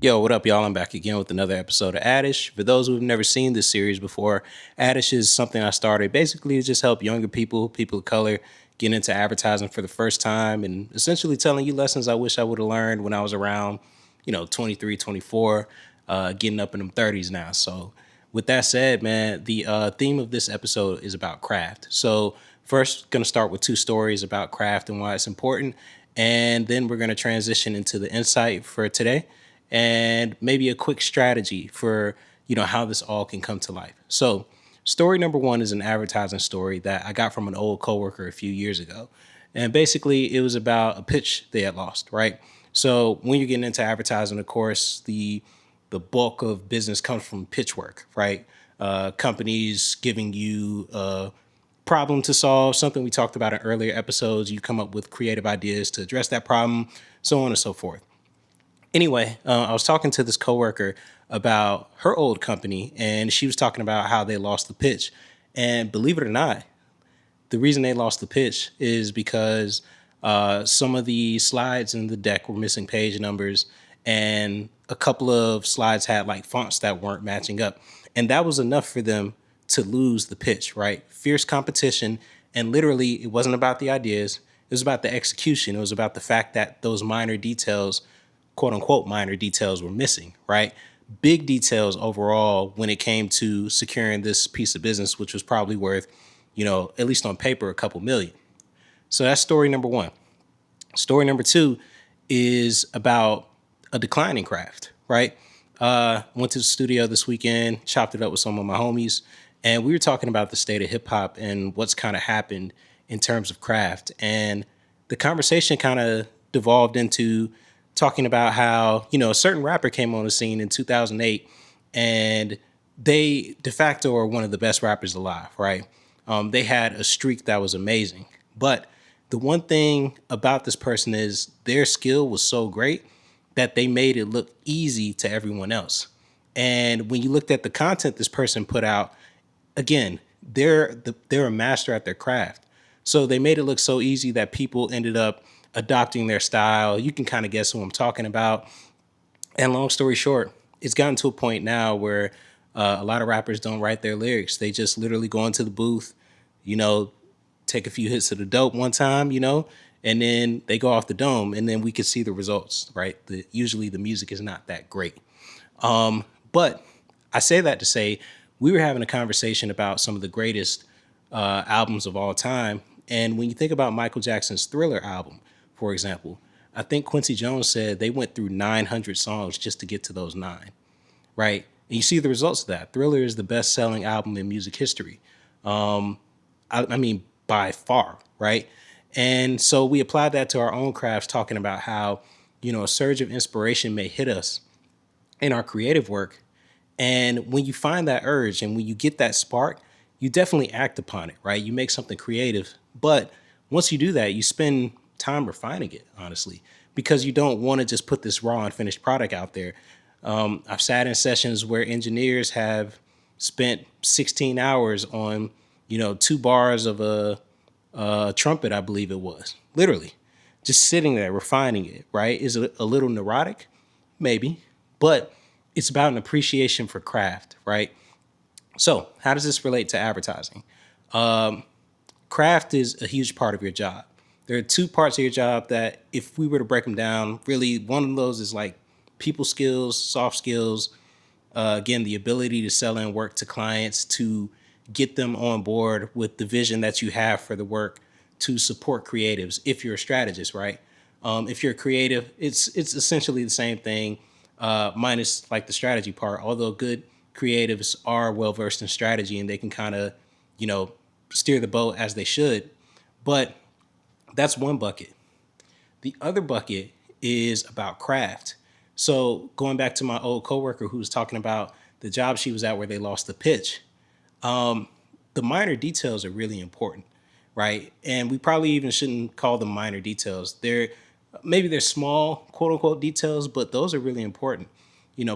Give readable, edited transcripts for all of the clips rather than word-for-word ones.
Yo, what up, y'all? I'm back again with another episode of Addish. For those who've never seen this series before, Addish is something I started basically to just help younger people of color, get into advertising for the first time and essentially telling you lessons I wish I would have learned when I was around, 23, 24, getting up in them 30s now. So, with that said, man, the theme of this episode is about craft. So, first, going to start with two stories about craft and why it's important. And then we're going to transition into the insight for today and maybe a quick strategy for how this all can come to life. So, story number one is an advertising story that I got from an old coworker a few years ago, and basically it was about a pitch they had lost. Right. So when you're getting into advertising, of course, the bulk of business comes from pitch work. Right. Companies giving you a problem to solve, something we talked about in earlier episodes. You come up with creative ideas to address that problem, so on and so forth. Anyway, I was talking to this coworker about her old company, and she was talking about how they lost the pitch. And believe it or not, the reason they lost the pitch is because some of the slides in the deck were missing page numbers, and a couple of slides had like fonts that weren't matching up. And that was enough for them to lose the pitch, right? Fierce competition. And literally, it wasn't about the ideas, it was about the execution. It was about the fact that those minor details, quote unquote, minor details were missing, right? Big details overall when it came to securing this piece of business, which was probably worth, at least on paper, a couple million. So that's story number one. Story number two is about a declining craft, right? Went to the studio this weekend, chopped it up with some of my homies, and we were talking about the state of hip hop and what's kind of happened in terms of craft. And the conversation kind of devolved into talking about how, a certain rapper came on the scene in 2008 and they de facto are one of the best rappers alive, right? They had a streak that was amazing. But the one thing about this person is their skill was so great that they made it look easy to everyone else. And when you looked at the content this person put out, again, they're a master at their craft. So they made it look so easy that people ended up adopting their style. You can kind of guess who I'm talking about. And long story short, it's gotten to a point now where a lot of rappers don't write their lyrics. They just literally go into the booth, you know, take a few hits of the dope one time, and then they go off the dome, and then we can see the results, right? Usually the music is not that great. But I say that to say we were having a conversation about some of the greatest albums of all time. And when you think about Michael Jackson's Thriller album, for example, I think Quincy Jones said they went through 900 songs just to get to those nine, right? And you see the results of that. Thriller is the best selling album in music history. I mean, by far, right? And so we applied that to our own crafts, talking about how, a surge of inspiration may hit us in our creative work. And when you find that urge and when you get that spark, you definitely act upon it, right? You make something creative. But once you do that, you spend time refining it, honestly, because you don't want to just put this raw and finished product out there. I've sat in sessions where engineers have spent 16 hours on, two bars of a trumpet, I believe it was, literally just sitting there refining it, right? Is it a little neurotic? Maybe, but it's about an appreciation for craft, right? So how does this relate to advertising? Craft is a huge part of your job. There are two parts of your job that if we were to break them down, really one of those is like people skills, soft skills, again, the ability to sell and work to clients, to get them on board with the vision that you have for the work, to support creatives if you're a strategist, right? If you're a creative, it's essentially the same thing, minus like the strategy part. Although good creatives are well versed in strategy and they can kind of, steer the boat as they should. But that's one bucket. The other bucket is about craft. So going back to my old coworker who was talking about the job she was at where they lost the pitch, the minor details are really important, right? And we probably even shouldn't call them minor details. They're small, quote unquote, details, but those are really important.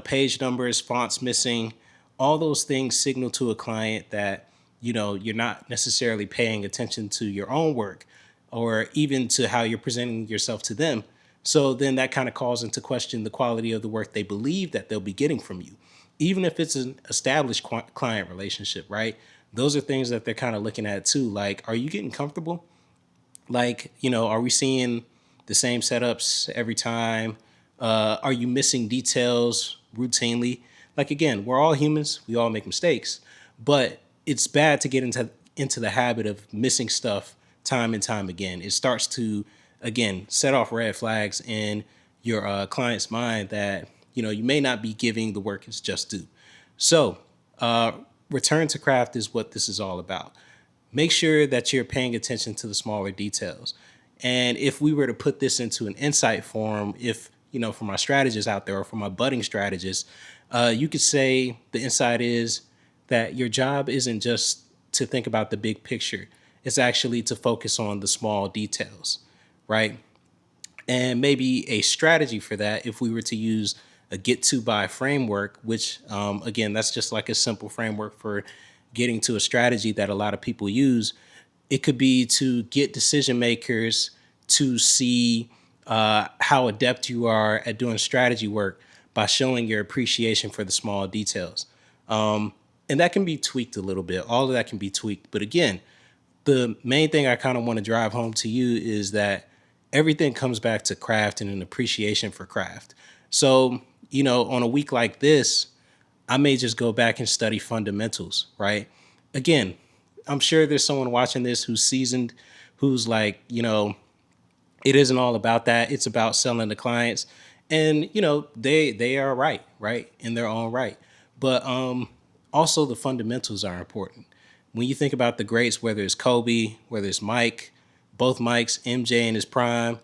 Page numbers, fonts missing, all those things signal to a client that, you're not necessarily paying attention to your own work or even to how you're presenting yourself to them. So then that kind of calls into question the quality of the work they believe that they'll be getting from you, even if it's an established client relationship, right? Those are things that they're kind of looking at too. Like, are you getting comfortable? Like, are we seeing the same setups every time? Are you missing details routinely? Like, again, we're all humans. We all make mistakes, but it's bad to get into the habit of missing stuff time and time again. It starts to, again, set off red flags in your client's mind that you may not be giving the work its just due. So, uh, return to craft is what this is all about. Make sure that you're paying attention to the smaller details. And if we were to put this into an insight form, if, for my strategists out there or for my budding strategists, you could say the insight is that your job isn't just to think about the big picture, it's actually to focus on the small details, right? And maybe a strategy for that, if we were to use a get to buy framework, which again, that's just like a simple framework for getting to a strategy that a lot of people use. It could be to get decision makers to see how adept you are at doing strategy work by showing your appreciation for the small details. And that can be tweaked a little bit. All of that can be tweaked. But again, the main thing I kind of want to drive home to you is that everything comes back to craft and an appreciation for craft. So, on a week like this, I may just go back and study fundamentals, right? Again, I'm sure there's someone watching this who's seasoned, who's like, it isn't all about that. It's about selling to clients. And, they are right, in their own right. But also the fundamentals are important. When you think about the greats, whether it's Kobe, whether it's Mike, both Mikes, MJ in his prime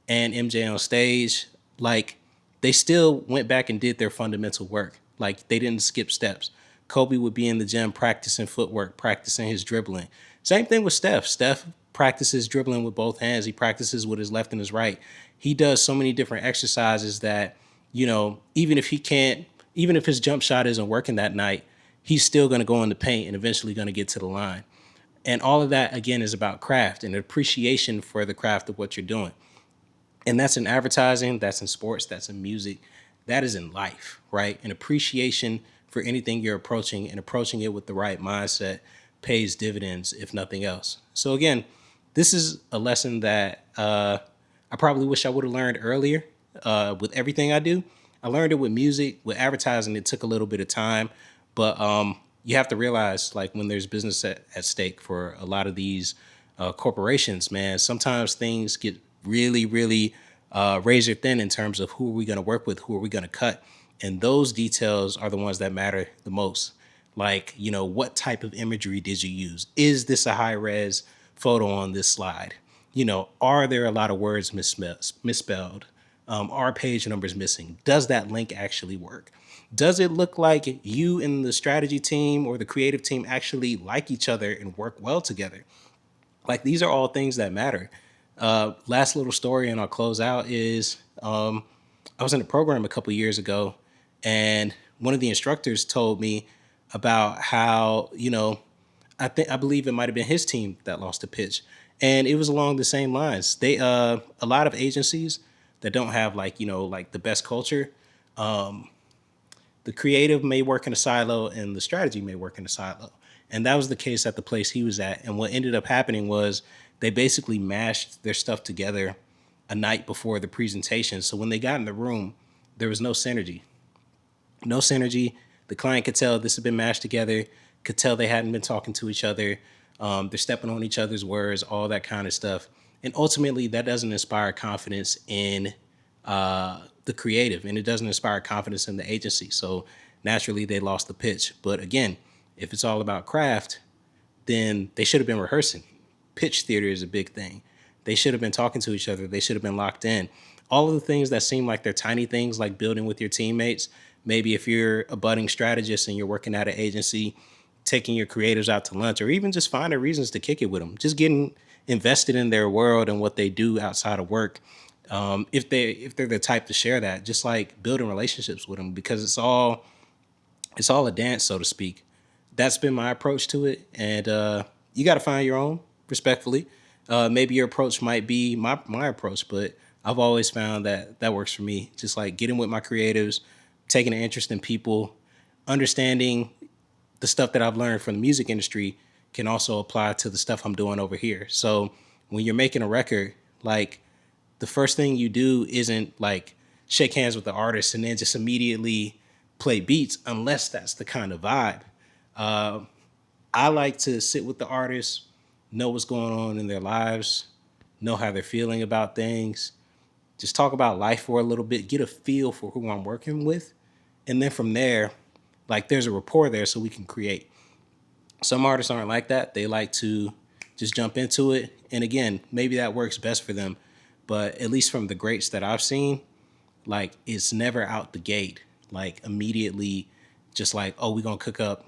and MJ on stage, like they still went back and did their fundamental work. Like they didn't skip steps. Kobe would be in the gym practicing footwork, practicing his dribbling. Same thing with Steph. Steph practices dribbling with both hands. He practices with his left and his right. He does so many different exercises that, even if he can't, even if his jump shot isn't working that night, he's still going to go in the paint and eventually going to get to the line. And all of that, again, is about craft and appreciation for the craft of what you're doing. And that's in advertising, that's in sports, that's in music, that is in life, right? An appreciation for anything you're approaching and approaching it with the right mindset pays dividends, if nothing else. So again, this is a lesson that I probably wish I would have learned earlier with everything I do. I learned it with music, with advertising. It took a little bit of time, but you have to realize, like, when there's business at stake for a lot of these corporations, man, sometimes things get really, really razor thin in terms of who are we going to work with, who are we going to cut. And those details are the ones that matter the most. Like, what type of imagery did you use? Is this a high res photo on this slide? Are there a lot of words misspelled? Are page numbers missing? Does that link actually work? Does it look like you and the strategy team or the creative team actually like each other and work well together? Like, these are all things that matter. Last little story, and I'll close out, is I was in a program a couple years ago, and one of the instructors told me about how, I believe it might have been his team that lost a pitch. And it was along the same lines. They a lot of agencies that don't have, like, like the best culture, the creative may work in a silo and the strategy may work in a silo. And that was the case at the place he was at. And what ended up happening was they basically mashed their stuff together a night before the presentation. So when they got in the room, there was no synergy. No synergy. The client could tell this had been mashed together, could tell they hadn't been talking to each other. They're stepping on each other's words, all that kind of stuff. And ultimately, that doesn't inspire confidence in the creative, and it doesn't inspire confidence in the agency. So naturally, they lost the pitch. But again, if it's all about craft, then they should have been rehearsing. Pitch theater is a big thing. They should have been talking to each other. They should have been locked in. All of the things that seem like they're tiny things, like building with your teammates. Maybe if you're a budding strategist and you're working at an agency, taking your creatives out to lunch, or even just finding reasons to kick it with them, just getting invested in their world and what they do outside of work. If they're the type to share that, just like building relationships with them, because it's all a dance, so to speak. That's been my approach to it, and you got to find your own, respectfully. Maybe your approach might be my approach, but I've always found that that works for me. Just like getting with my creatives, taking an interest in people, understanding the stuff that I've learned from the music industry can also apply to the stuff I'm doing over here. So when you're making a record, like the first thing you do isn't like shake hands with the artist and then just immediately play beats unless that's the kind of vibe. Uh, I like to sit with the artist, know what's going on in their lives, know how they're feeling about things, just talk about life for a little bit, get a feel for who I'm working with. And then from there, like there's a rapport there so we can create. Some artists aren't like that. They like to just jump into it. And again, maybe that works best for them. But at least from the greats that I've seen, like it's never out the gate, like immediately, just like, oh, we're going to cook up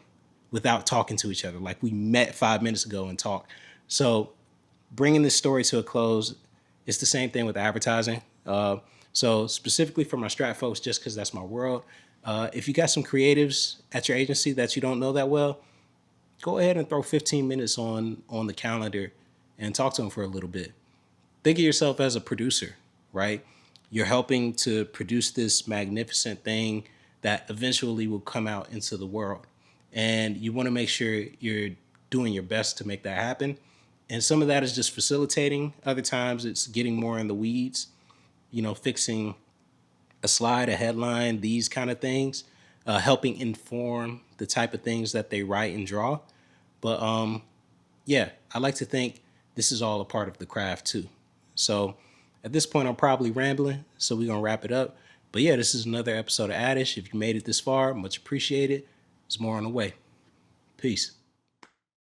without talking to each other. Like we met 5 minutes ago and talked. So bringing this story to a close, it's the same thing with advertising. So specifically for my strat folks, just because that's my world, if you got some creatives at your agency that you don't know that well, go ahead and throw 15 minutes on the calendar and talk to them for a little bit. Think of yourself as a producer, right? You're helping to produce this magnificent thing that eventually will come out into the world. And you want to make sure you're doing your best to make that happen. And some of that is just facilitating. Other times it's getting more in the weeds, fixing a slide, a headline, these kind of things, helping inform the type of things that they write and draw. But yeah, I like to think this is all a part of the craft too. So at this point, I'm probably rambling, so we're going to wrap it up. But yeah, this is another episode of Addish. If you made it this far, much appreciated. There's more on the way. Peace.